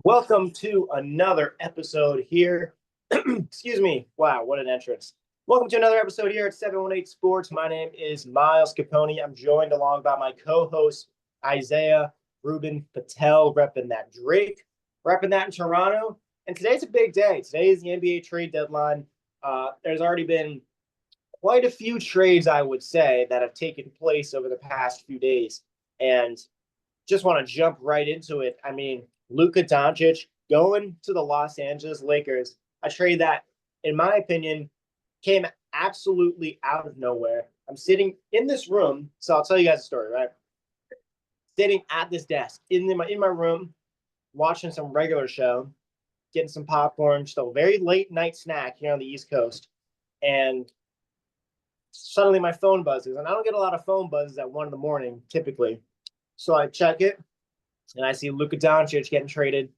Welcome to another episode here. Excuse me. Wow, what an entrance. Welcome to another episode here at 718 Sports. My name is Miles Capone. I'm joined along by my co-host, Isaiah Ruben Patel, repping that Drake, repping that in Toronto. And today's a big day. Today is the NBA trade deadline. There's already been quite a few trades, I would say, that have taken place over the past few days. And just want to jump right into it. I mean, Luka Doncic going to the Los Angeles Lakers, a trade that, in my opinion, came absolutely out of nowhere. I'm sitting in this room, so I'll tell you guys a story, right? Sitting at this desk in my room, watching some regular show, getting some popcorn, just a very late night snack here on the East Coast, and suddenly my phone buzzes, and I don't get a lot of phone buzzes at 1 a.m. typically. So I check it, and I see Luka Doncic getting traded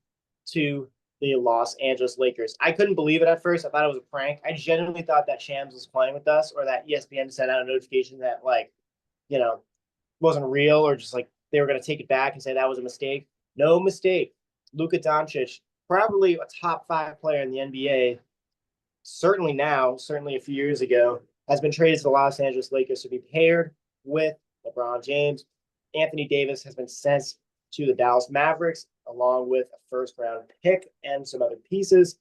to the Los Angeles Lakers. I couldn't believe it at first. I thought it was a prank. I genuinely thought that Shams was playing with us, or that ESPN sent out a notification that, wasn't real, or just like they were going to take it back and say that was a mistake. No mistake. Luka Doncic, probably a top 5 player in the NBA, certainly now, certainly a few years ago, has been traded to the Los Angeles Lakers to be paired with LeBron James. Anthony Davis has been sent to the Dallas Mavericks, along with a first-round pick and some other pieces.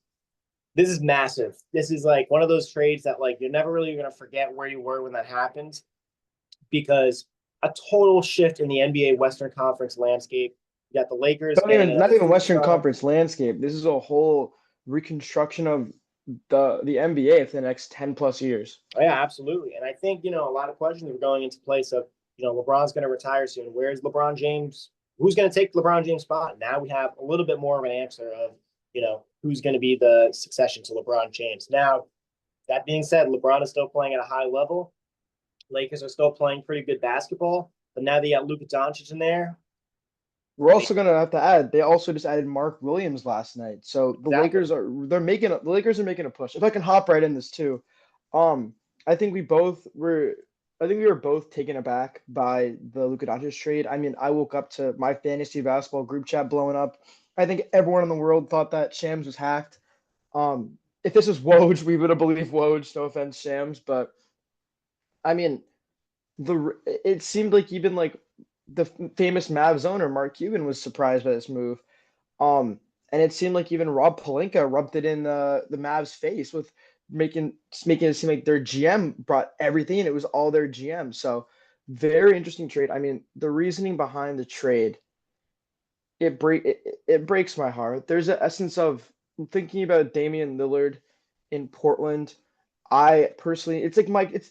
This is massive. This is like one of those trades that you're never really going to forget where you were when that happened, because a total shift in the NBA Western Conference landscape. You got the Lakers. Not even Western Conference landscape. This is a whole reconstruction of the NBA for the next 10 plus years. Oh, yeah, absolutely. And I think, a lot of questions are going into place of, LeBron's going to retire soon. Where's LeBron James? Who's going to take LeBron James' spot? Now we have a little bit more of an answer of, who's going to be the succession to LeBron James. Now, that being said, LeBron is still playing at a high level. Lakers are still playing pretty good basketball. But now they got Luka Doncic in there. We're also going to have to add, they also just added Mark Williams last night. So the Exactly. Lakers are making a push. If I can hop right in this too. I think we were both taken aback by the Luka Doncic trade. I mean, I woke up to my fantasy basketball group chat blowing up. I think everyone in the world thought that Shams was hacked. If this was Woj, we would have believed Woj. No offense, Shams, but I mean, it seemed like even the famous Mavs owner Mark Cuban was surprised by this move. And it seemed like even Rob Pelinka rubbed it in the Mavs' face with making it seem like their GM brought everything and it was all their GM. So very interesting trade. I mean, the reasoning behind the trade, it breaks my heart. There's an essence of thinking about Damian Lillard in Portland. I personally, it's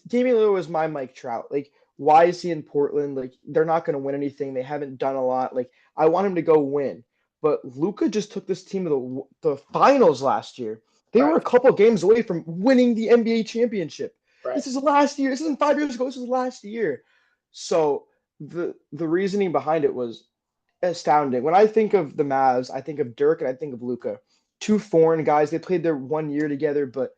Damian Lillard was my Mike Trout. Like, why is he in Portland? Like, they're not going to win anything. They haven't done a lot. Like, I want him to go win. But Luka just took this team to the finals last year. They were a couple games away from winning the NBA championship. Right. This is last year. This isn't 5 years ago. This is last year. So the reasoning behind it was astounding. When I think of the Mavs, I think of Dirk and I think of Luka. Two foreign guys. They played their 1 year together, but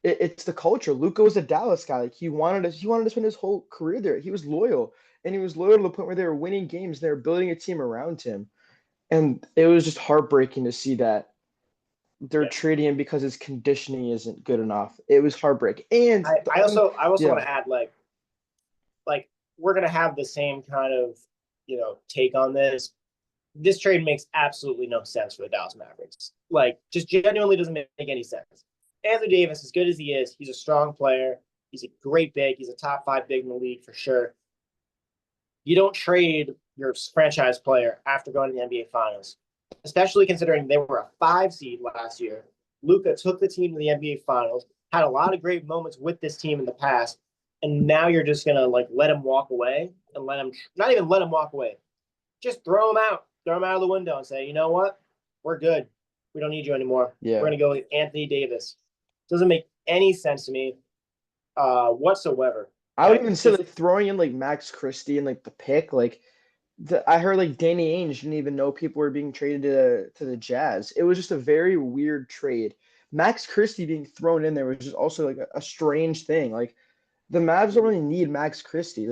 it's the culture. Luka was a Dallas guy. Like, he wanted to spend his whole career there. He was loyal, and he was loyal to the point where they were winning games. They were building a team around him, and it was just heartbreaking to see that they're trading him because his conditioning isn't good enough. It was heartbreaking. And I also want to add, we're gonna have the same kind of take on this. This trade makes absolutely no sense for the Dallas Mavericks. Just genuinely doesn't make any sense. Anthony Davis, as good as he is, he's a strong player. He's a great big. He's a top 5 big in the league for sure. You don't trade your franchise player after going to the NBA Finals, especially considering they were a 5 seed last year. Luka took the team to the NBA Finals, had a lot of great moments with this team in the past, and now you're just going to let him walk away and not even let him walk away. Just throw him out of the window and say, you know what? We're good. We don't need you anymore. Yeah. We're going to go with Anthony Davis. Doesn't make any sense to me whatsoever. I would even say throwing in Max Christie and the pick. I heard Danny Ainge didn't even know people were being traded to the Jazz. It was just a very weird trade. Max Christie being thrown in there was just also a strange thing. The Mavs don't really need Max Christie.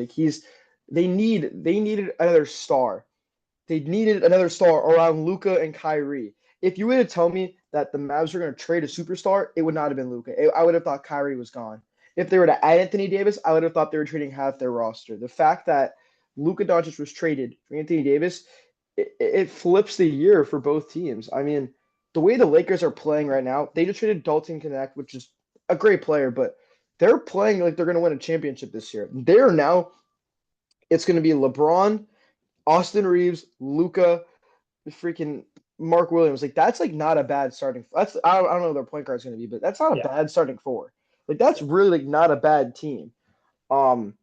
They needed another star. They needed another star around Luka and Kyrie. if you were to tell me that the Mavs were going to trade a superstar, it would not have been Luka. I would have thought Kyrie was gone. If they were to add Anthony Davis, I would have thought they were trading half their roster. The fact that Luka Doncic was traded for Anthony Davis, it flips the year for both teams. I mean, the way the Lakers are playing right now, they just traded Dalton Connect, which is a great player, but they're playing like they're going to win a championship this year. They're now, it's going to be LeBron, Austin Reeves, Luka, freaking Mark Williams. Like that's like not a bad starting. That's I don't know what their point guard is going to be, but that's not a Yeah. bad starting four. Like that's really like not a bad team. Um,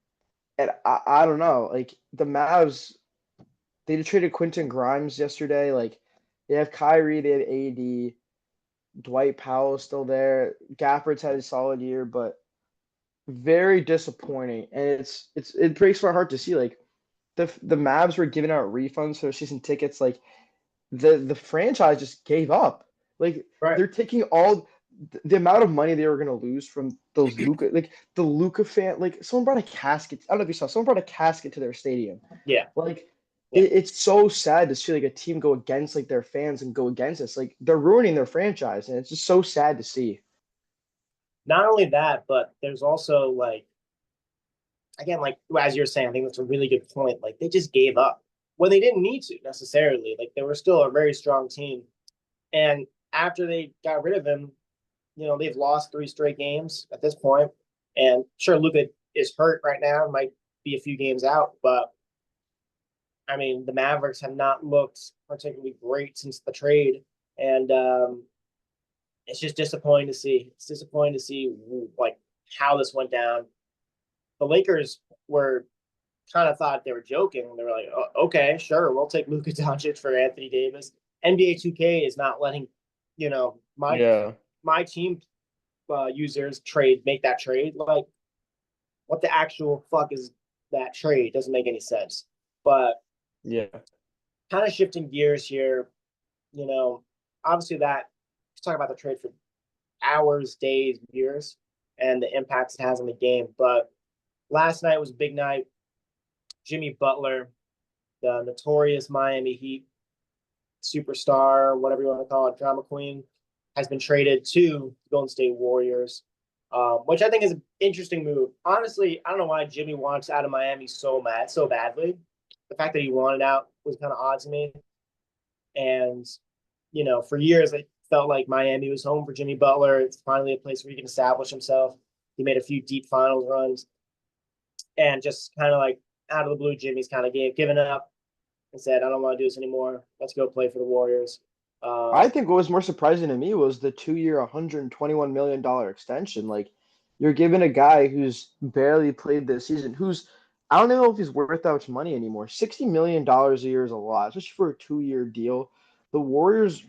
and I don't know. Like the Mavs, they just traded Quentin Grimes yesterday. Like they have Kyrie, they have AD, Dwight Powell still there. Gafford's had a solid year, but very disappointing. And it breaks my heart to see like the Mavs were giving out refunds for season tickets. Like the franchise just gave up. Like Right. they're taking all the amount of money they were gonna lose from those Luca, like the Luca fan. Like someone brought a casket. I don't know if you saw. Someone brought a casket to their stadium. Yeah. Like Yeah. it's so sad to see like a team go against like their fans and go against us. Like they're ruining their franchise, and it's just so sad to see. Not only that, but there's also like, again, like as you're saying, I think that's a really good point. Like they just gave up when they didn't need to necessarily. Like they were still a very strong team. And after they got rid of him, they've lost 3 straight games at this point. And sure, Luka is hurt right now, might be a few games out, but I mean, the Mavericks have not looked particularly great since the trade. And it's just disappointing to see. It's disappointing to see like how this went down. The Lakers were kind of thought they were joking. They were like, oh, okay, sure, we'll take Luka Doncic for Anthony Davis. NBA 2K is not letting, my Yeah, team users make that trade. Like, what the actual fuck is that trade? Doesn't make any sense. But yeah, kind of shifting gears here, you know, obviously that talk about the trade for hours, days, years, and the impacts it has on the game. But last night was a big night. Jimmy Butler, the notorious Miami Heat superstar, whatever you want to call it, drama queen, has been traded to Golden State Warriors, which I think is an interesting move. Honestly, I don't know why Jimmy wants out of Miami so badly. The fact that he wanted out was kind of odd to me. And, for years, it felt like Miami was home for Jimmy Butler. It's finally a place where he can establish himself. He made a few deep finals runs. And just kind of like out of the blue, Jimmy's kind of given up and said, I don't want to do this anymore. Let's go play for the Warriors. I think what was more surprising to me was the 2-year, $121 million extension. Like, you're giving a guy who's barely played this season, who's, I don't know if he's worth that much money anymore. $60 million a year is a lot, especially for a 2-year deal. The Warriors,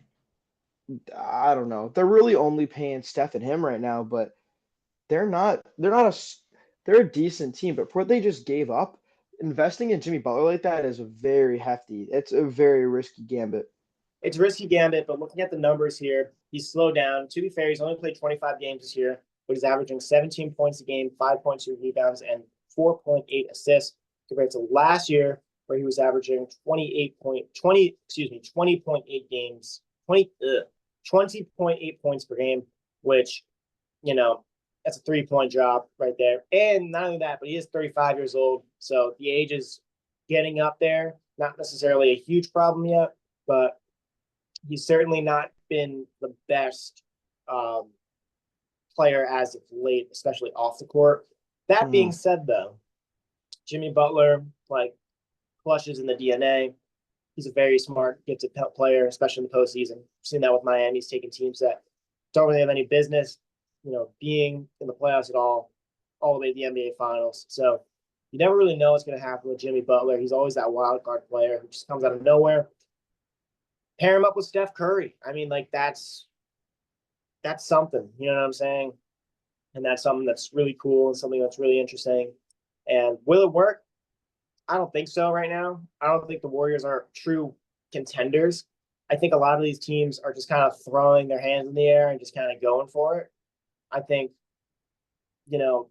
I don't know. They're really only paying Steph and him right now, but they're a decent team. But for what they just gave up, investing in Jimmy Butler like that is it's a very risky gambit. It's risky gambit, but looking at the numbers here, he's slowed down. To be fair, he's only played 25 games this year, but he's averaging 17 points a game, 5.2 rebounds, and 4.8 assists compared to last year, where he was averaging 20.8 games, 20.8 points per game, which, that's a 3-point drop right there. And not only that, but he is 35 years old. So the age is getting up there. Not necessarily a huge problem yet, but he's certainly not been the best player as of late, especially off the court. That being Mhm. said, though, Jimmy Butler, like, flushes in the DNA. He's a very smart, gifted player, especially in the postseason. We've seen that with Miami. He's taking teams that don't really have any business, being in the playoffs at all the way to the NBA Finals. So you never really know what's going to happen with Jimmy Butler. He's always that wild card player who just comes out of nowhere. Pair him up with Steph Curry. I mean, like that's something. You know what I'm saying? And that's something that's really cool and something that's really interesting. And will it work? I don't think so right now. I don't think the Warriors are true contenders. I think a lot of these teams are just kind of throwing their hands in the air and just kind of going for it. I think, you know,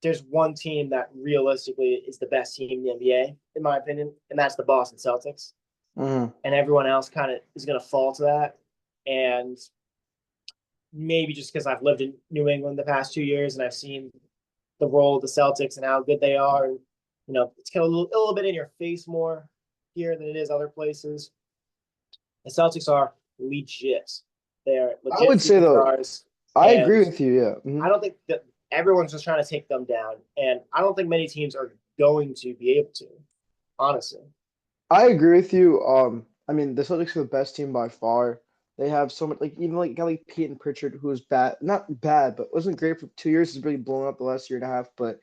there's one team that realistically is the best team in the NBA, in my opinion, and that's the Boston Celtics. Mhm. and everyone else kind of is going to fall to that. And maybe just because I've lived in New England the past 2 years and I've seen the role of the Celtics and how good they are, and it's kind of a little bit in your face more here than it is other places. The Celtics are legit. They are I legit would say though, superstars, I and agree with you. Yeah. I Mhm. don't think that everyone's just trying to take them down, and I don't think many teams are going to be able to, honestly. I agree with you. I mean, the Celtics are the best team by far. They have so much, like even like guy like Peyton Pritchard, who was bad, not bad, but wasn't great for 2 years. Has really blown up the last year and a half. But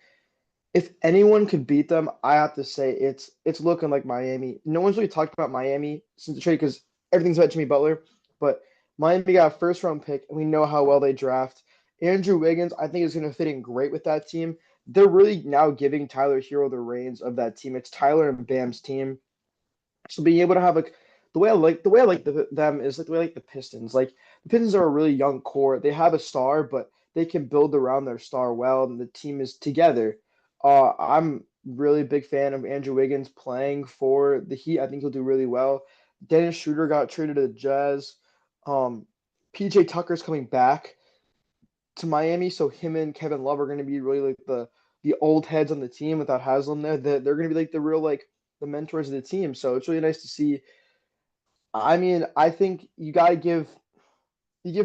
if anyone could beat them, I have to say it's looking like Miami. No one's really talked about Miami since the trade because everything's about Jimmy Butler. But Miami got a first round pick, and we know how well they draft. Andrew Wiggins, I think, is going to fit in great with that team. They're really now giving Tyler Hero the reins of that team. It's Tyler and Bam's team. So being able to have like the way I like them is like the way I like the Pistons. Like the Pistons are a really young core. They have a star, but they can build around their star well, and the team is together. I'm really big fan of Andrew Wiggins playing for the Heat. I think he'll do really well. Dennis Schroeder got traded to the Jazz. Um, PJ Tucker's coming back to Miami, so him and Kevin Love are going to be really like the old heads on the team without Haslam there. They're going to be like the real like the mentors of the team. So it's really nice to see. I mean, I think you give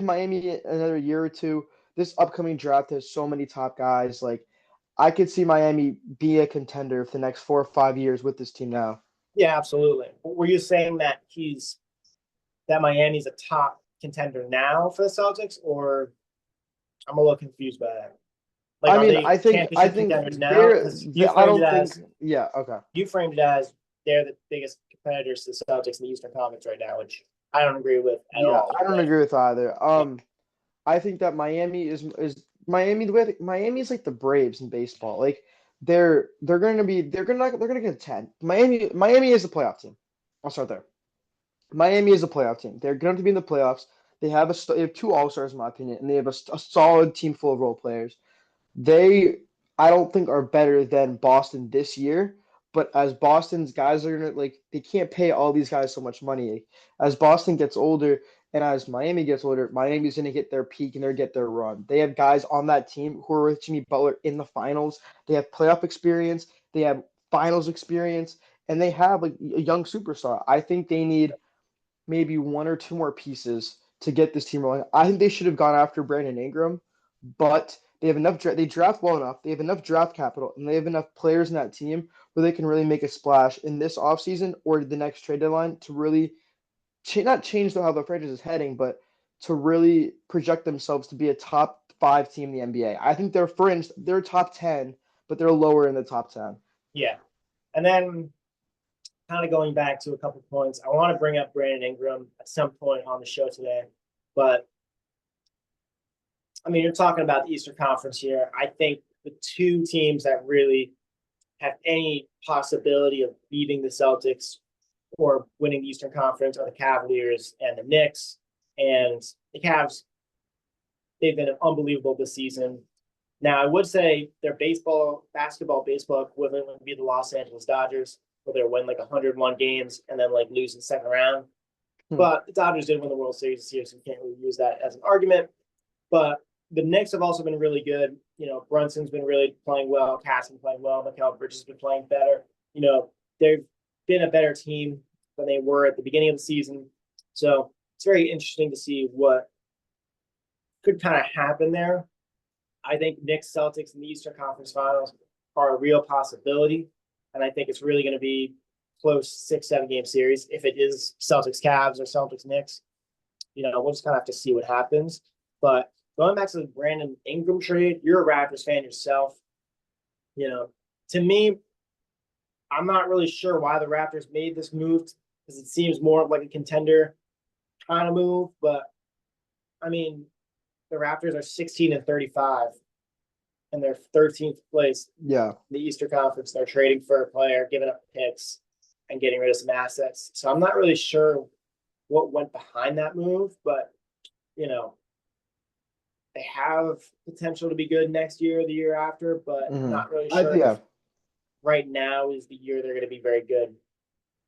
Miami another year or two. This upcoming draft has so many top guys. Like I could see Miami be a contender for the next 4 or 5 years with this team now. Yeah, absolutely. Were you saying that Miami's a top contender now for the Celtics, or I'm a little confused by that? Like, I are mean, they I championship think contenders now? Because I don't think yeah, okay. you framed it as they're the biggest competitors to the Celtics in the Eastern Conference right now, which I don't agree with at Yeah, all. I don't But agree with either. yeah, I think that Miami is Miami the way Miami is like the Braves in baseball. Like they're gonna get 10. Miami is a playoff team. I'll start there. Miami is a playoff team. They're going to be in the playoffs. They have two All Stars in my opinion, and they have a solid team full of role players. They, I don't think, are better than Boston this year. But as Boston's guys are gonna like, they can't pay all these guys so much money. As Boston gets older and as Miami gets older, Miami's gonna get their peak and they're get their run. They have guys on that team who are with Jimmy Butler in the finals. They have playoff experience. They have finals experience, and they have like a young superstar. I think they need maybe one or two more pieces to get this team rolling. I think they should have gone after Brandon Ingram, but they have enough. They draft well enough. They have enough draft capital, and they have enough players in that team where they can really make a splash in this offseason or the next trade deadline to really not change how the franchise is heading, but to really project themselves to be a top 5 team in the NBA. I think they're fringe. They're top 10, but they're lower in the top 10. yeah. And then kind of going back to a couple points, I want to bring up Brandon Ingram at some point on the show today, but I mean, you're talking about the Eastern Conference here. I think the two teams that really have any possibility of beating the Celtics or winning the Eastern Conference are the Cavaliers and the Knicks. And the Cavs, they've been unbelievable this season. Now, I would say their baseball equivalent would be the Los Angeles Dodgers, where they win like 101 games and then like lose in the second round. Hmm. But the Dodgers did win the World Series this year, so you can't really use that as an argument. But the Knicks have also been really good. Brunson's been really playing well. Cass been playing well. Mikal Bridges has been playing better. They've been a better team than they were at the beginning of the season. So it's very interesting to see what could kind of happen there. I think Knicks Celtics in the Eastern Conference Finals are a real possibility, and I think it's really going to be close 6-7 game series. If it is Celtics Cavs or Celtics Knicks, we'll just kind of have to see what happens. But going back to the Brandon Ingram trade, you're a Raptors fan yourself. To me, I'm not really sure why the Raptors made this move because it seems more of like a contender kind of move. But I mean, the Raptors are 16-35 and they're 13th place Yeah. in the Eastern Conference. They're trading for a player, giving up picks, and getting rid of some assets. So I'm not really sure what went behind that move, but you know, they have potential to be good next year or the year after, but I'm Hmm. not really sure if Yeah. right now is the year they're going to be very good.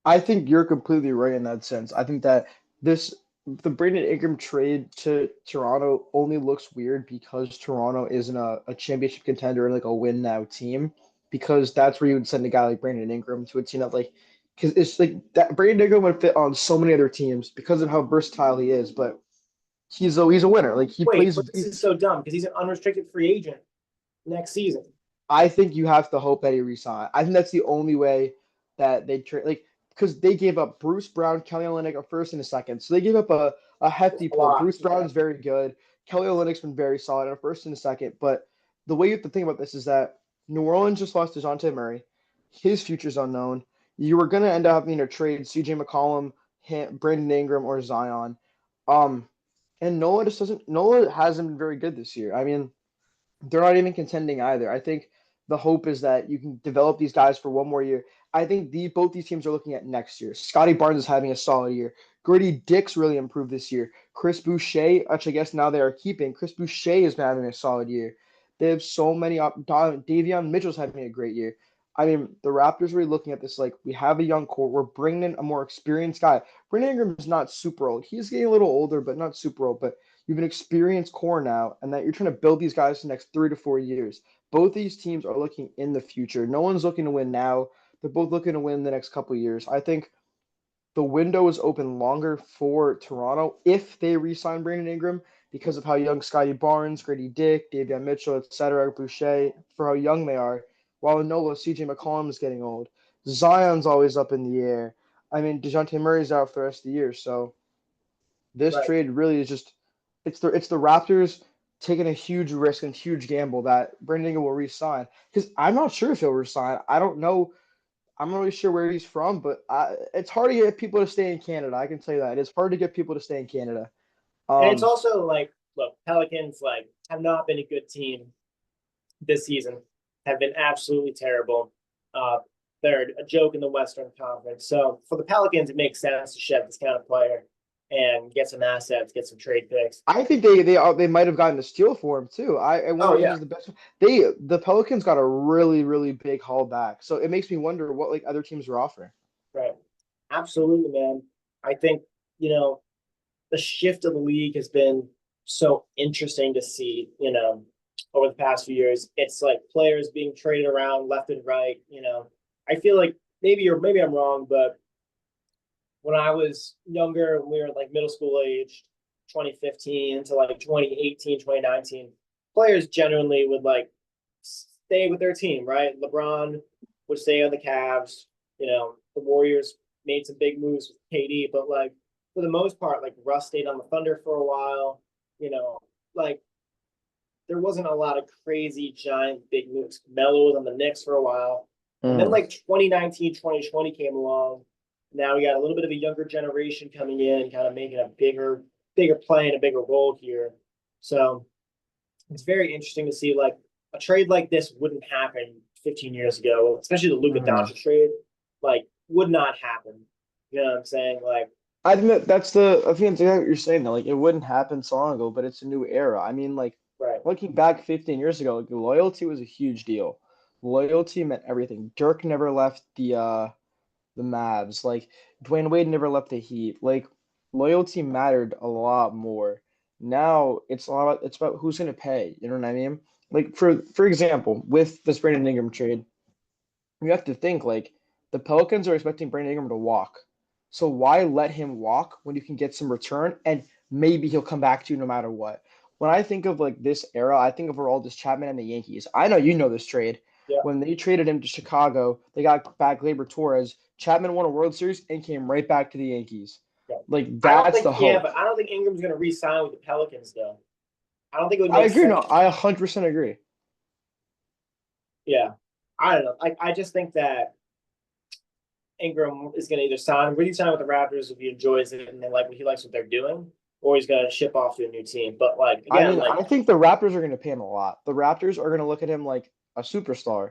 I think you're completely right in that sense. I think that this the Brandon Ingram trade to Toronto only looks weird because Toronto isn't a championship contender and like a win now team. Because that's where you would send a guy like Brandon Ingram to a team that like because it's like that Brandon Ingram would fit on so many other teams because of how versatile he is, but he's a winner. Like he Wait, plays. but this is so dumb because he's an unrestricted free agent next season. I think you have to hope that he resigns. I think that's the only way that they trade. Like because they gave up Bruce Brown, Kelly Olynyk, a first and a second, so they gave up a hefty A pull. lot. Bruce Brown's very good. Kelly Olynyk's been very solid, and a first and a second. But the way you have to think about this is that New Orleans just lost DeJounte Murray. His future's unknown. You were gonna end up having to trade C.J. McCollum, Brandon Ingram, or Zion. Um, and Nola hasn't been very good this year. I mean, they're not even contending either. I think the hope is that you can develop these guys for one more year. I think both these teams are looking at next year. Scotty Barnes is having a solid year. Grady Dick's really improved this year. Chris Boucher, which I guess now they are keeping. Chris Boucher has been having a solid year. They have so many. Davion Mitchell's having a great year. I mean, the Raptors are really looking at this like we have a young core. We're bringing in a more experienced guy. Brandon Ingram is not super old. He's getting a little older, but not super old. But you've an experienced core now, and that you're trying to build these guys for the next 3 to 4 years. Both these teams are looking in the future. No one's looking to win now. They're both looking to win the next couple of years. I think the window is open longer for Toronto if they re-sign Brandon Ingram because of how young Scotty Barnes, Grady Dick, Davion Mitchell, etc., Boucher, for how young they are. While Nola, CJ McCollum is getting old. Zion's always up in the air. I mean, DeJounte Murray's out for the rest of the year, so this Right. trade really is just it's the Raptors taking a huge risk and huge gamble that Brandon Ingram will resign because I'm not sure if he'll resign. I don't know. I'm not really sure where he's from, but it's hard to get people to stay in Canada. I can tell you that it's hard to get people to stay in Canada. And it's Um, also like, look, Pelicans like have not been a good team this season. Have been absolutely terrible. Uh, they're a joke in the Western Conference. So for the Pelicans, it makes sense to shed this kind of player and get some assets, get some trade picks. I think they might have gotten a steal for him too. I Oh wonder if yeah, he's the best. The Pelicans got a really big haul back, so it makes me wonder what like other teams were offering. right. Absolutely, man. I think you know the shift of the league has been so interesting to see, over the past few years. It's like players being traded around left and right. I feel like maybe I'm wrong, but when I was younger, when we were like middle school age, 2015 to like 2018, 2019, players genuinely would like stay with their team, right? LeBron would stay on the Cavs. The Warriors made some big moves with KD, but like for the most part, like Russ stayed on the Thunder for a while. Like there wasn't a lot of crazy giant big moves. Melo was on the Knicks for a while. And then Mm. like 2019, 2020 came along. Now we got a little bit of a younger generation coming in and kind of making a bigger play and a bigger role here. So it's very interesting to see like a trade like this wouldn't happen 15 years ago, especially the Luka Mhm. Doncic trade, like would not happen. You know what I'm saying? Like, I think I think that's exactly what you're saying though. Like it wouldn't happen so long ago, but it's a new era. I mean, like right. looking back 15 years ago, like loyalty was a huge deal. Loyalty meant everything. Dirk never left the Mavs. Like Dwayne Wade never left the Heat. Like loyalty mattered a lot more. Now it's about who's gonna pay. You know what I mean? Like for example, with this Brandon Ingram trade, you have to think like the Pelicans are expecting Brandon Ingram to walk. So why let him walk when you can get some return and maybe he'll come back to you no matter what? When I think of like this era, I think of Aroldis Chapman and the Yankees. I know you know this trade. Yeah. When they traded him to Chicago, they got back Gleyber Torres. Chapman won a World Series and came right back to the Yankees. Yeah. Like I don't that's think, the yeah, hope. but I don't think Ingram's going to re-sign with the Pelicans though. I don't think it would I make agree. sense. No, I 100% agree. Yeah, I don't know. I just think that Ingram is going to either sign, really sign with the Raptors if he enjoys it and they like what he likes what they're doing, or he's going to ship off to a new team. But like I again, mean, like I think the Raptors are going to pay him a lot. The Raptors are going to look at him like a superstar.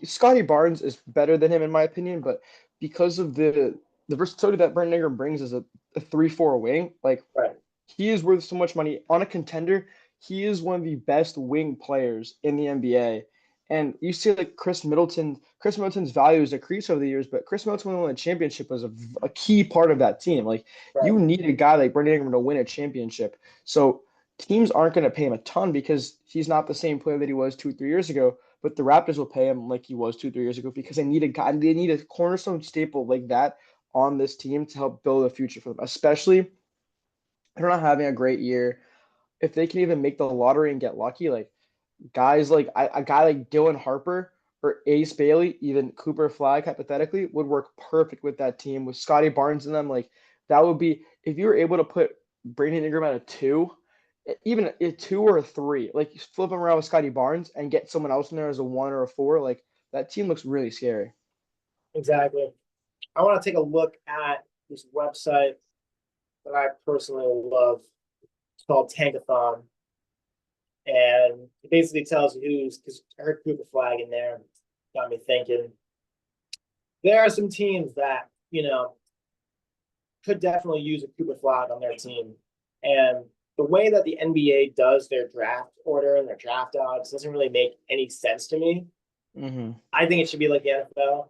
Scotty Barnes is better than him in my opinion, but because of the versatility that Brandon Ingram brings as a 3-4 wing, like right, he is worth so much money on a contender. He is one of the best wing players in the NBA, And you see like Chris Middleton's value has decreased over the years, but Chris Middleton winning a championship was a key part of that team. Like Right. you need a guy like Brandon Ingram to win a championship. So teams aren't going to pay him a ton because he's not the same player that he was 2, 3 years ago. But the Raptors will pay him like he was 2, 3 years ago because they need a cornerstone staple like that on this team to help build a future for them, especially if they're not having a great year. If they can even make the lottery and get lucky, like guys like a guy like Dylan Harper or Ace Bailey, even Cooper Flag hypothetically would work perfect with that team with Scotty Barnes in them. Like that would be if you were able to put Brandon Ingram at a two, even a two or a three, like you flip him around with Scotty Barnes and get someone else in there as a one or a four, like that team looks really scary. Exactly. I want to take a look at this website that I personally love. It's called Tankathon, and it basically tells you who's, because I heard Cooper Flag in there, got me thinking. There are some teams that could definitely use a Cooper Flag on their team, and the way that the NBA does their draft order and their draft odds doesn't really make any sense to me. Mm-hmm. I think it should be like the NFL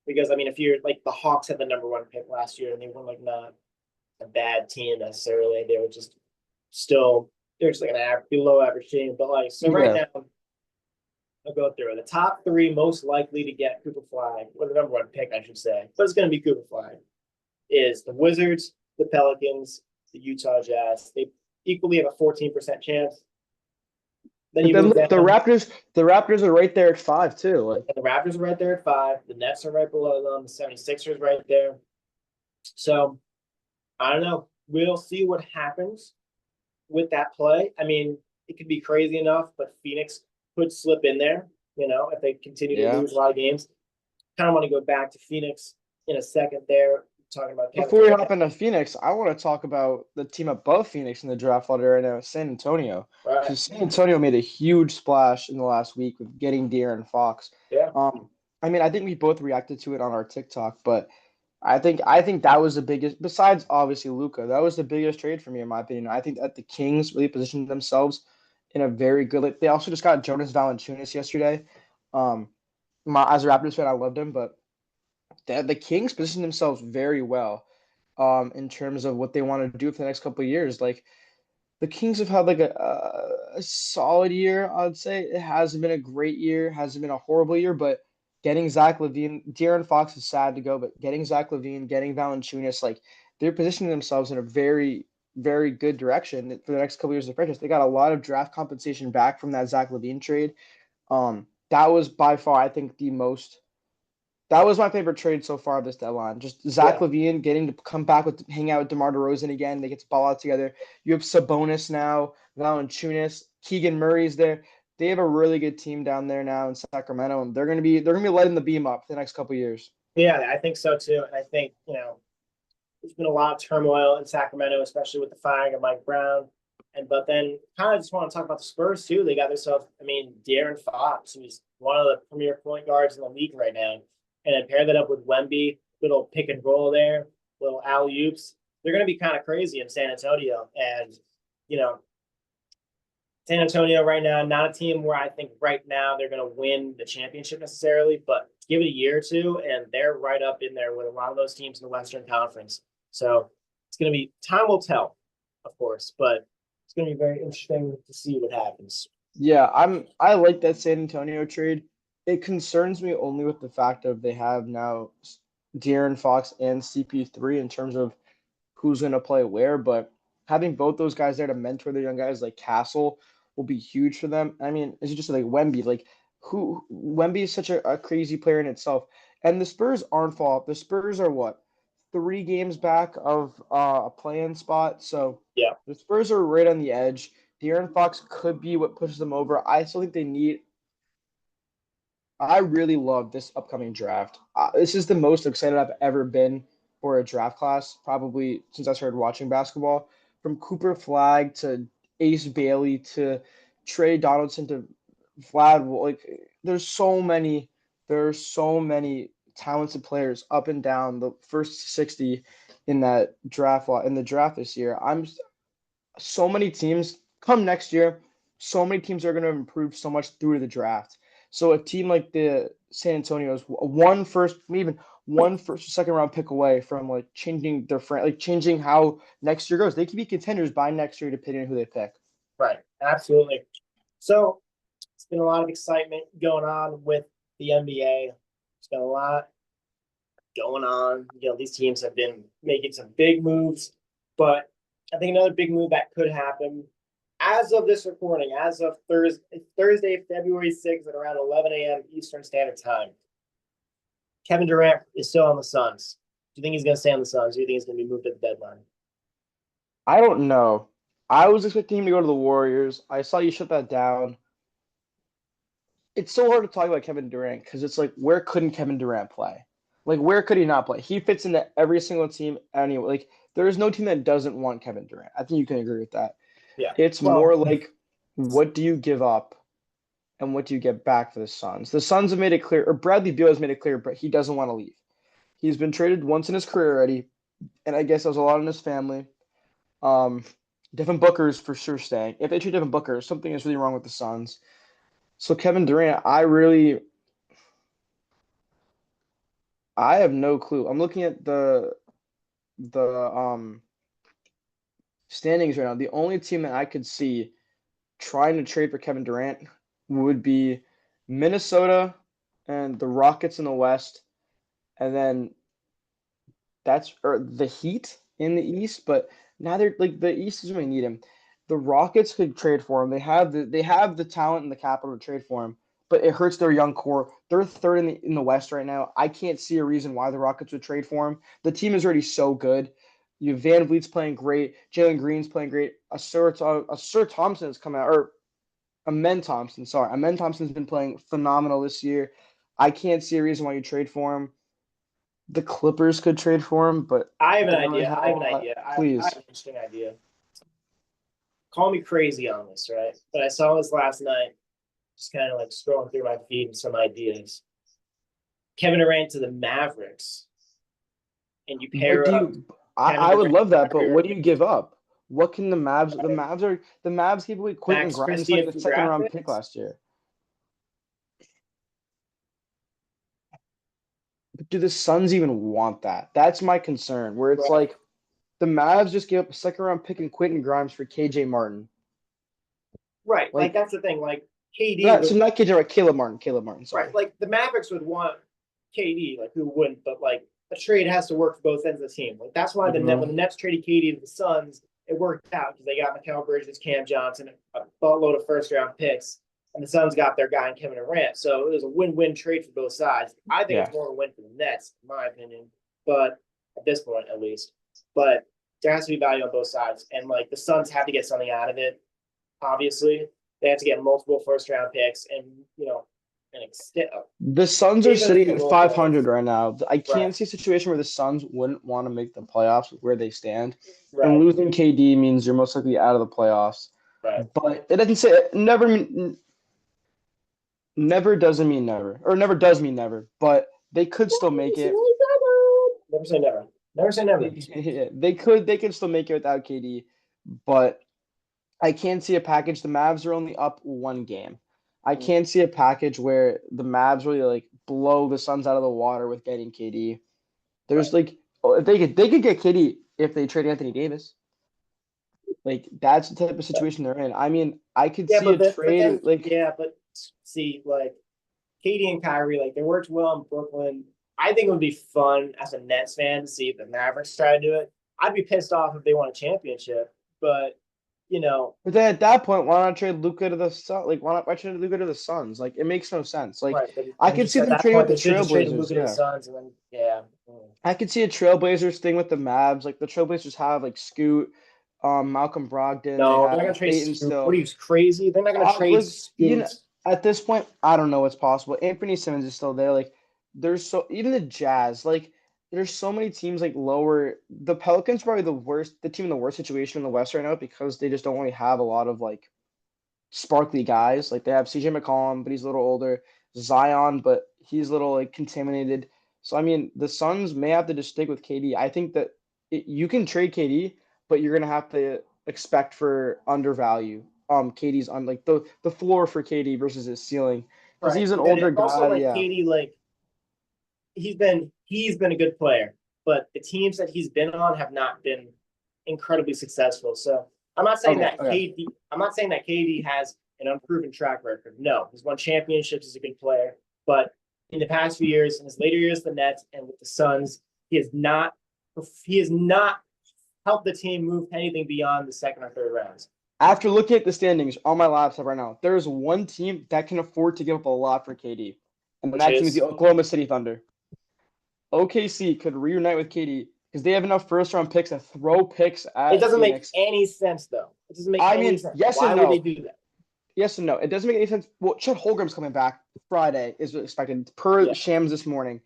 because I mean, if you're like the Hawks had the number one pick last year and they weren't like not a bad team necessarily, they were just still they're just like an average, below average team. But like so right Yeah. now, I'll go through it. The top three most likely to get Cooper Flag, or the number one pick, I should say, but it's going to be Cooper Flag, is the Wizards, the Pelicans, the Utah Jazz. They equally have a 14% chance. Then But you then move look, down, and The Raptors are right there at five too. Like the Raptors are right there at five. The Nets are right below them. The 76ers right there. So I don't know. We'll see what happens with that play. I mean, it could be crazy enough, but Phoenix could slip in there, if they continue to yeah. lose a lot of games. Kind of want to go back to Phoenix in a second there, talking about Kevin Before we Durant. hop into Phoenix, I want to talk about the team above Phoenix in the draft lottery right now, San Antonio. Right. Because San Antonio made a huge splash in the last week with getting De'Aaron Fox. Yeah. I mean, I think we both reacted to it on our TikTok, but I think that was the biggest, besides obviously Luca, that was the biggest trade for me in my opinion. I think that the Kings really positioned themselves in a very good. Like they also just got Jonas Valanciunas yesterday. Um, as a Raptors fan, I loved him, but the Kings positioned themselves very well in terms of what they want to do for the next couple of years. Like the Kings have had like a solid year, I'd say. It hasn't been a great year, hasn't been a horrible year, but getting Zach LaVine, De'Aaron Fox is sad to go, but getting Zach LaVine, getting Valanciunas, like they're positioning themselves in a very, very good direction for the next couple of years of franchise. They got a lot of draft compensation back from that Zach LaVine trade. That was by far, I think, that was my favorite trade so far this deadline. Just Zach Yeah. LaVine getting to come back with hang out with DeMar DeRozan again. They get to ball out together. You have Sabonis now, Valanciunas, Keegan Murray's there. They have a really good team down there now in Sacramento, and they're gonna be letting the beam up for the next couple of years. Yeah, I think so too. And I think, there's been a lot of turmoil in Sacramento, especially with the firing of Mike Brown. And but then kind of just want to talk about the Spurs too. They got themselves, I mean, De'Aaron Fox, who's one of the premier point guards in the league right now. And then pair that up with Wemby, little pick and roll there, little alley oops. They're going to be kind of crazy in San Antonio. And, you know, San Antonio right now, not a team where I think right now they're going to win the championship necessarily, but give it a year or two, and they're right up in there with a lot of those teams in the Western Conference. So it's going to be time will tell, of course, but it's going to be very interesting to see what happens. Yeah, I like that San Antonio trade. It concerns me only with the fact of they have now De'Aaron Fox and CP3 in terms of who's going to play where, but having both those guys there to mentor the young guys like Castle will be huge for them. I mean, as you just said, like Wemby, like who Wemby is such a crazy player in itself. And the Spurs aren't fall. The Spurs are what? 3 games back of a play-in spot. So Yeah. the Spurs are right on the edge. De'Aaron Fox could be what pushes them over. I still think they need I really love this upcoming draft. This is the most excited I've ever been for a draft class, probably since I started watching basketball. From Cooper Flag to Ace Bailey to Trey Donaldson to Vlad, like there's so many talented players up and down the first 60 in that draft lot in the draft this year. So many teams come next year. So many teams are going to improve so much through the draft. So a team like the San Antonio is one first, maybe even one first or second round pick away from like changing their like changing how next year goes. They could be contenders by next year depending on who they pick. Right. Absolutely. So it's been a lot of excitement going on with the NBA. It's been a lot going on. These teams have been making some big moves, but I think another big move that could happen as of this recording, as of Thursday, February 6th at around 11 a.m. Eastern Standard Time. Kevin Durant is still on the Suns. Do you think he's going to stay on the Suns? Or do you think he's going to be moved at the deadline? I don't know. I was expecting him to go to the Warriors. I saw you shut that down. It's so hard to talk about Kevin Durant because it's like, where couldn't Kevin Durant play? Like, where could he not play? He fits into every single team anyway. Like, there is no team that doesn't want Kevin Durant. I think you can agree with that. Yeah. It's Well, more like, what do you give up and what do you get back for the Suns? The Suns have made it clear, or Bradley Beal has made it clear, but he doesn't want to leave. He's been traded once in his career already, and I guess there's a lot in his family. Devin Booker's for sure staying. If they trade Devin Booker, something is really wrong with the Suns. So Kevin Durant, I have no clue. I'm looking at the standings right now. The only team that I could see trying to trade for Kevin Durant would be Minnesota and the Rockets in the West, and then or the Heat in the East. But now they're like the East doesn't really need him. The Rockets could trade for him. They have the talent and the capital to trade for him, but it hurts their young core. They're third in the West right now. I can't see a reason why the Rockets would trade for him. The team is already so good. You Van Vliet's playing great. Jalen Green's playing great. A Sir Thompson has come out, or Amen Thompson. Sorry, Amen Thompson's been playing phenomenal this year. I can't see a reason why you trade for him. The Clippers could trade for him, but I have an they don't really idea. have I a have an lot. idea. I have Please. an interesting idea. Call me crazy on this, right? But I saw this last night, just kind of like scrolling through my feed and some ideas. Kevin Durant to the Mavericks, and you What pair do up you? Kevin I would Durant, love that, but Kyrie what do you give up? What can the Mavs? The Mavs gave away Quentin Max Grimes, like Christie the for second draft round pick picks. last year. But do the Suns even want that? That's my concern. Where it's Right. like the Mavs just gave up a second round pick and Quentin Grimes for KJ Martin. Right. Like Like that's the thing. Like KD not would so not KJ, right? Caleb Martin. Caleb Martin. right. Sorry. Like the Mavericks would want KD. Like who wouldn't? But like a trade has to work for both ends of the team. Like that's why when the Mhm. Nets traded KD to the Suns, it worked out because they got Mikal Bridges, Cam Johnson, a boatload of first round picks, and the Suns got their guy in Kevin Durant. So it was a win-win trade for both sides. I think Yeah. it's more of a win for the Nets, in my opinion. But at this point, at least. But there has to be value on both sides, and like the Suns have to get something out of it. Obviously, they have to get multiple first round picks, and an extent The Suns are even a sitting few at role 500 players. right now. I Right, can't see a situation where the Suns wouldn't want to make the playoffs with where they stand. And right, losing KD means you're most likely out of the playoffs. right. But it doesn't say never doesn't mean never, or never does mean never. But they could still make it. Never say never. Never say never. They could still make it without KD. But I can't see a package. The Mavs are only up one game. I can't see a package where the Mavs really like blow the Suns out of the water with getting KD. Right. There's like if they could get KD if they trade Anthony Davis. Like that's the type of situation they're in. I mean, I could Yeah, see a but then trade like yeah, but see, like Katie and Kyrie, like they worked well in Brooklyn. I think it would be fun as a Nets fan to see if the Mavericks try to do it. I'd be pissed off if they won a championship, but you know, but then at that point, why not trade Luca to the Sun? Like why trade Luca to the Suns? Like it makes no sense. Like right. But I then could just see at them that trading with point, the they should just trade Trailblazers. Luka to the Yeah. Suns, and then yeah. I could see a Trailblazers thing with the Mavs. Like the Trailblazers have like Scoot, Malcolm Brogdon. They No, they're not have gonna trade Aiton Scoot. What are still. you crazy? They're not gonna trade Like Scoot. at this point, I don't know what's possible. Anthony Simmons is still there. Like there's so even the Jazz. Like there's so many teams like lower. The Pelicans probably the team in the worst situation in the West right now because they just don't really have a lot of like sparkly guys. Like they have CJ McCollum, but he's a little older. Zion, but he's a little like contaminated. So I mean, the Suns may have to just stick with KD. I think that you can trade KD, but you're gonna have to expect for undervalue. KD's on like the floor for KD versus his ceiling. because he's an But then older it also guy. like Yeah. KD, like he's been a good player, but the teams that he's been on have not been incredibly successful. So I'm not saying Okay. that KD. I'm not saying that KD has an unproven track record. No, he's won championships as a good player, but in the past few years, in his later years, the Nets and with the Suns, he has not. He has not helped the team move anything beyond the second or third rounds. After looking at the standings on my laptop right now, there is one team that can afford to give up a lot for KD, and Which that team is is the Oklahoma City Thunder. OKC could reunite with KD because they have enough first-round picks to throw picks it at doesn't make Phoenix. any sense though. It doesn't make I any mean, sense. yes Why and would they no. do that? Yes and no. It doesn't make any sense. Well, Chet Holmgren's coming back Friday, is expected per Shams this morning.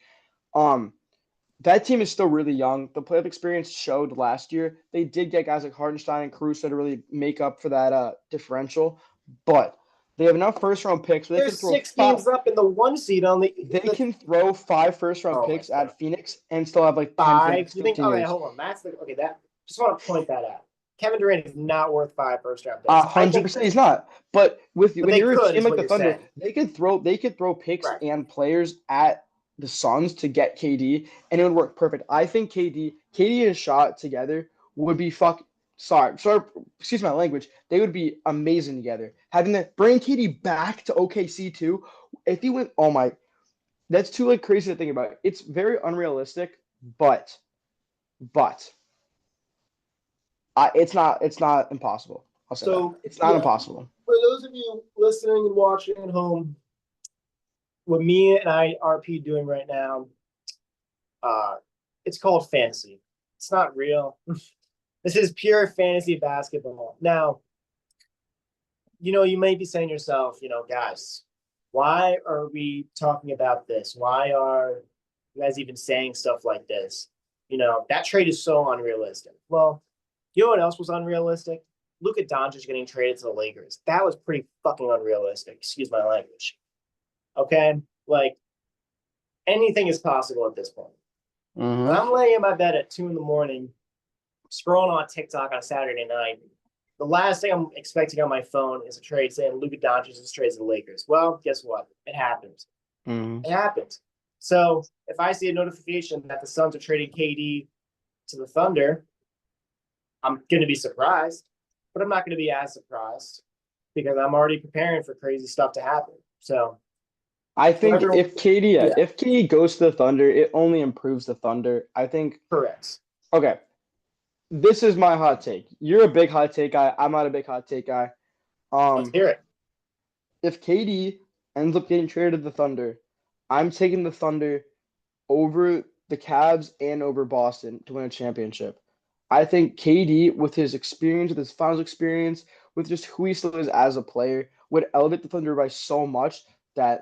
That team is still really young. The playoff experience showed last year. They did get guys like Hardenstein and Caruso to really make up for that differential, but they have enough first-round picks. Where they They're can throw 6 games up in the 1 seed on the. They can throw 5 first-round Oh my picks God. at Phoenix and still have like 10 for the 5. next You think? 15 Okay, years. hold on. That's the okay. That just want to point that out. Kevin Durant is not worth 5 first-round picks. 100% he's not. But when they you're a could, team is like what the you're Thunder, saying. they could throw picks Right. and players at the Suns to get KD, and it would work perfect. I think KD and Shot together would be sorry, excuse my language. They would be amazing together. Bring KD back to OKC too. If he went, oh my, that's too like crazy to think about. It's very unrealistic, but it's not impossible. I'll say that. So It's not impossible. For those of you listening and watching at home, what me and RP doing right now, it's called fantasy. It's not real. This is pure fantasy basketball. Now, you may be saying to yourself, guys, why are we talking about this? Why are you guys even saying stuff like this? That trade is so unrealistic. Well, you know what else was unrealistic? Luka Doncic getting traded to the Lakers. That was pretty fucking unrealistic. Excuse my language. Okay? Like, anything is possible at this point. Mm-hmm. When I'm laying in my bed at 2 a.m, scrolling on TikTok on a Saturday night, the last thing I'm expecting on my phone is a trade saying Luka Doncic is traded to the Lakers. Well, guess what? It happened. Mm-hmm. It happened. So if I see a notification that the Suns are trading KD to the Thunder, I'm going to be surprised, but I'm not going to be as surprised because I'm already preparing for crazy stuff to happen. So I think if KD goes to the Thunder, it only improves the Thunder. I think. Correct. Okay. This is my hot take. You're a big hot take guy. I'm not a big hot take guy. Let's hear it. If KD ends up getting traded to the Thunder, I'm taking the Thunder over the Cavs and over Boston to win a championship. I think KD, with his experience, with his finals experience, with just who he still is as a player, would elevate the Thunder by so much that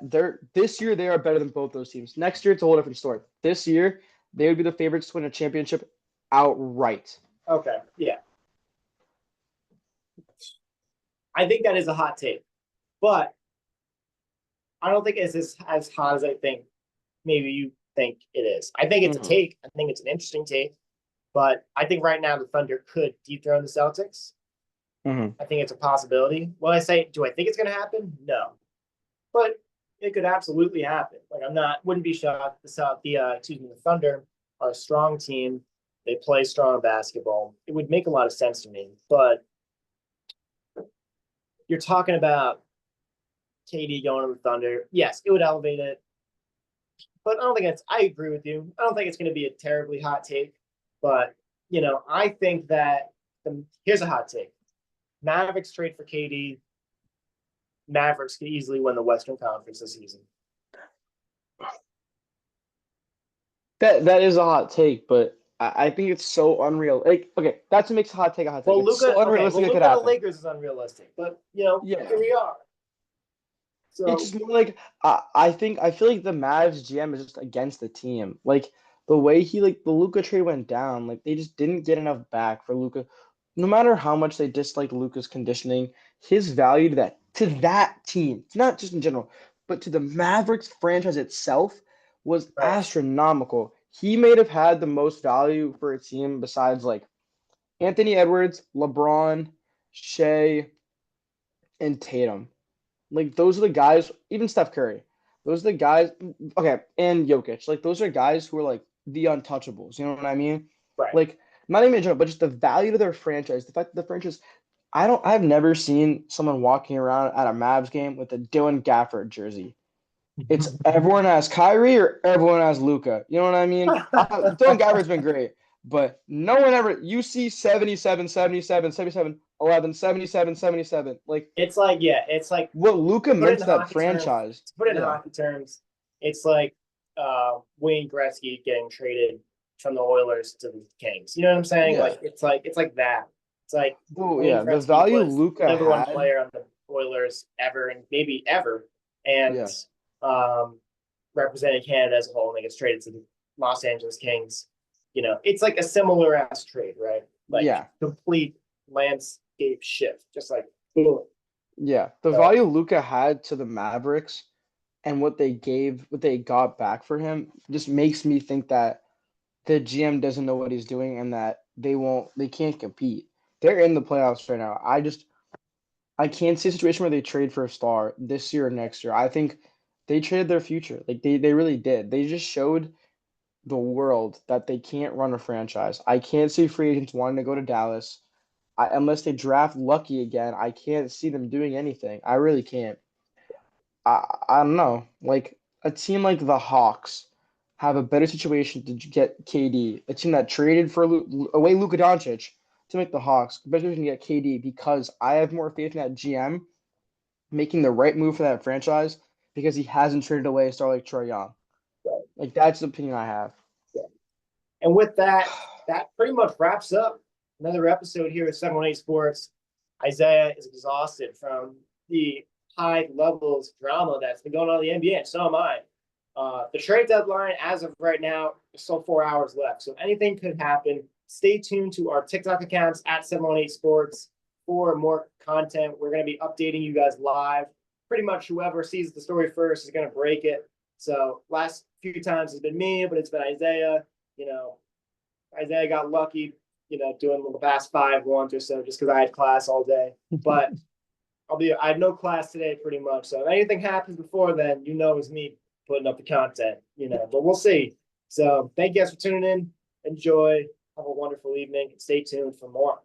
this year they are better than both those teams. Next year, it's a whole different story. This year, they would be the favorites to win a championship outright. Okay, yeah. I think that is a hot take, but I don't think it's as hot as I think maybe you think it is. I think it's a take. I think it's an interesting take, but I think right now the Thunder could dethrone the Celtics. Mm-hmm. I think it's a possibility. Well, I say, do I think it's going to happen? No, but it could absolutely happen. Like wouldn't be shocked. The Thunder are a strong team. They play strong basketball. It would make a lot of sense to me, but you're talking about KD going to the Thunder. Yes, it would elevate it, but I agree with you. I don't think it's going to be a terribly hot take, but I think that here's a hot take. Mavericks trade for KD. Mavericks could easily win the Western Conference this season. That is a hot take, but I think it's so unreal. Like, okay, that's what makes a hot take a hot take. Well, Luka, so unrealistic it could the happen. Lakers is unrealistic, but here we are. So it's just more like I feel like the Mavs GM is just against the team. Like the way the Luka trade went down, like they just didn't get enough back for Luka. No matter how much they disliked Luka's conditioning, his value to that team, not just in general, but to the Mavericks franchise itself was astronomical. He may have had the most value for a team besides like Anthony Edwards, LeBron, Shea, and Tatum. Like those are the guys, even Steph Curry. Those are the guys, okay, and Jokic. Like those are guys who are like the untouchables. You know what I mean? Right. Like not even in general, but just the value to their franchise. The fact that the franchise, I've never seen someone walking around at a Mavs game with a Dylan Gafford jersey. It's everyone has Kyrie or everyone has Luca. You know what I mean? Dylan Gafford's been great, but no one ever. You see 77, 77, 77, 11, 77, 77. Like It's like, yeah, it's like what Luca put it meant in to that hockey terms. franchise. To put it in Yeah. hockey terms, it's like Wayne Gretzky getting traded from the Oilers to the Kings. You know what I'm saying? Yeah. Like it's like that. It's like Oh, Wayne yeah. The Gretzky value was the Luca number one had. player on the Oilers ever and maybe ever, and Yeah. um, represented Canada as a whole, and they gets traded to the Los Angeles Kings. You know, it's like a similar ass trade, right? Like Yeah. complete landscape shift, just like boom. Yeah. The So, value Luca had to the Mavericks and what they got back for him just makes me think that the GM doesn't know what he's doing and that they can't compete. They're in the playoffs right now. I can't see a situation where they trade for a star this year or next year. I think they traded their future. Like they really did. They just showed the world that they can't run a franchise. I can't see free agents wanting to go to Dallas. Unless they draft Lucky again, I can't see them doing anything. I really can't. I don't know. Like a team like the Hawks have a better situation to get KD. A team that traded for away Luka Doncic to make the Hawks better situation to get KD because I have more faith in that GM making the right move for that franchise because he hasn't traded away a star like Trae Young. right. Like that's the opinion I have. And with that, that pretty much wraps up another episode here at 718 Sports. Isaiah is exhausted from the high levels of drama that's been going on in the NBA, and so am I. The trade deadline, as of right now, is still 4 hours left. So anything could happen. Stay tuned to our TikTok accounts at 718 Sports for more content. We're going to be updating you guys live. Pretty much whoever sees the story first is going to break it. So last few times it's been me, but it's been Isaiah. You know, Isaiah got lucky, you know, doing the past 5 once or so just because I had class all day. But I had no class today pretty much. So if anything happens before then, you know it's me putting up the content, you know, but we'll see. So thank you guys for tuning in. Enjoy. Have a wonderful evening and stay tuned for more.